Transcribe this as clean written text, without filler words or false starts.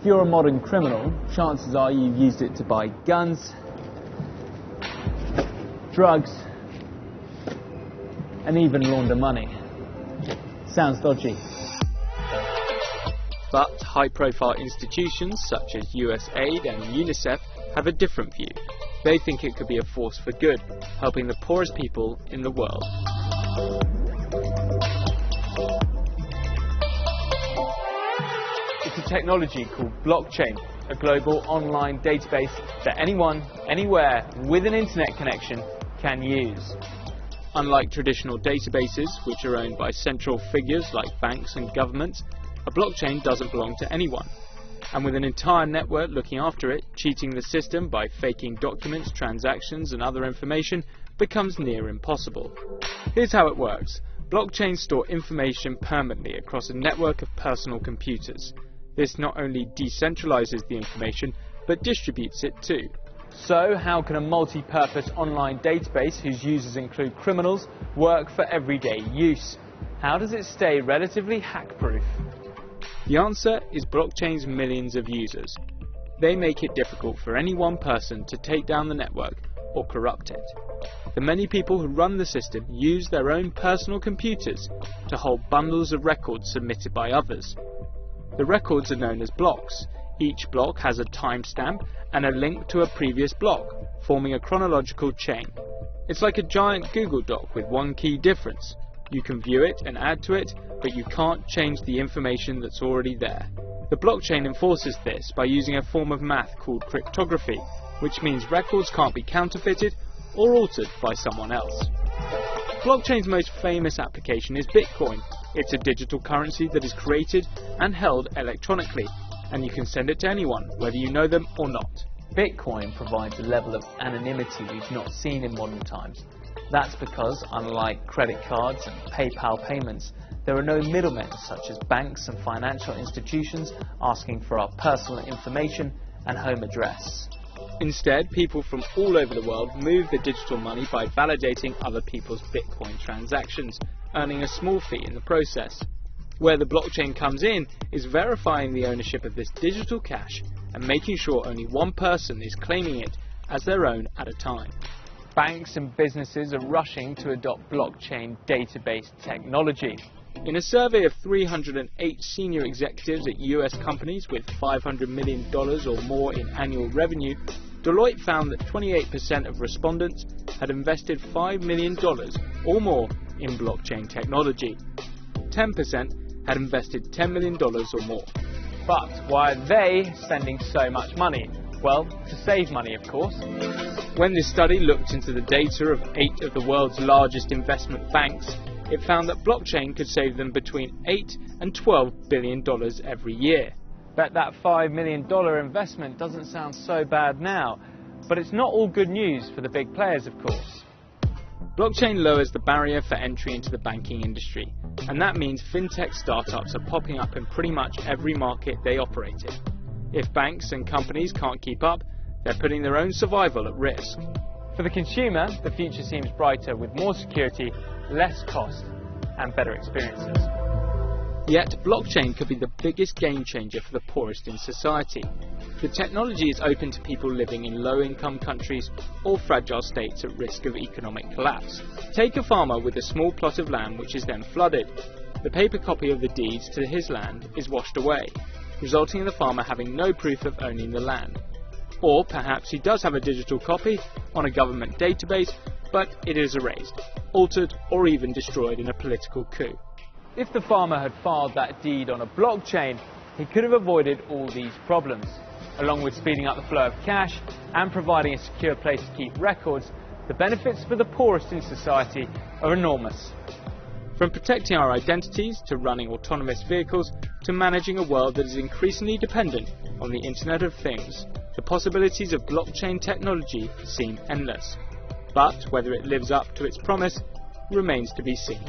If you're a modern criminal, chances are you've used it to buy guns, drugs, and even launder money. Sounds dodgy. But high-profile institutions such as USAID and UNICEF have a different view. They think it could be a force for good, helping the poorest people in the world. It's a technology called blockchain, a global online database that anyone, anywhere, with an internet connection can use. Unlike traditional databases, which are owned by central figures like banks and governments, a blockchain doesn't belong to anyone. And with an entire network looking after it, cheating the system by faking documents, transactions and other information becomes near impossible. Here's how it works. Blockchains store information permanently across a network of personal computers. This not only decentralizes the information, but distributes it too. So how can a multi-purpose online database whose users include criminals work for everyday use? How does it stay relatively hack-proof? The answer is blockchain's millions of users. They make it difficult for any one person to take down the network or corrupt it. The many people who run the system use their own personal computers to hold bundles of records submitted by others. The records are known as blocks. Each block has a timestamp and a link to a previous block, forming a chronological chain. It's like a giant Google Doc with one key difference. You can view it and add to it, but you can't change the information that's already there. The blockchain enforces this by using a form of math called cryptography, which means records can't be counterfeited or altered by someone else. Blockchain's most famous application is Bitcoin. It's a digital currency that is created and held electronically, and you can send it to anyone, whether you know them or not. Bitcoin provides a level of anonymity we've not seen in modern times. That's because, unlike credit cards and PayPal payments, there are no middlemen such as banks and financial institutions asking for our personal information and home address. Instead, people from all over the world move the digital money by validating other people's Bitcoin transactions, earning a small fee in the process. Where the blockchain comes in is verifying the ownership of this digital cash and making sure only one person is claiming it as their own at a time. Banks and businesses are rushing to adopt blockchain database technology. In a survey of 308 senior executives at US companies with $500 million or more in annual revenue, Deloitte found that 28% of respondents had invested $5 million or more in blockchain technology. 10% had invested $10 million or more. But why are they spending so much money? Well, to save money, of course. When this study looked into the data of 8 of the world's largest investment banks, it found that blockchain could save them between $8 and $12 billion every year. Bet that $5 million investment doesn't sound so bad now, but it's not all good news for the big players, of course. Blockchain lowers the barrier for entry into the banking industry, and that means fintech startups are popping up in pretty much every market they operate in. If banks and companies can't keep up, they're putting their own survival at risk. For the consumer, the future seems brighter with more security, less cost, and better experiences. Yet, blockchain could be the biggest game changer for the poorest in society. The technology is open to people living in low-income countries or fragile states at risk of economic collapse. Take a farmer with a small plot of land which is then flooded. The paper copy of the deeds to his land is washed away, resulting in the farmer having no proof of owning the land. Or perhaps he does have a digital copy on a government database, but it is erased, altered, or even destroyed in a political coup. If the farmer had filed that deed on a blockchain, he could have avoided all these problems. Along with speeding up the flow of cash and providing a secure place to keep records, the benefits for the poorest in society are enormous. From protecting our identities to running autonomous vehicles to managing a world that is increasingly dependent on the Internet of Things, the possibilities of blockchain technology seem endless. But whether it lives up to its promise remains to be seen.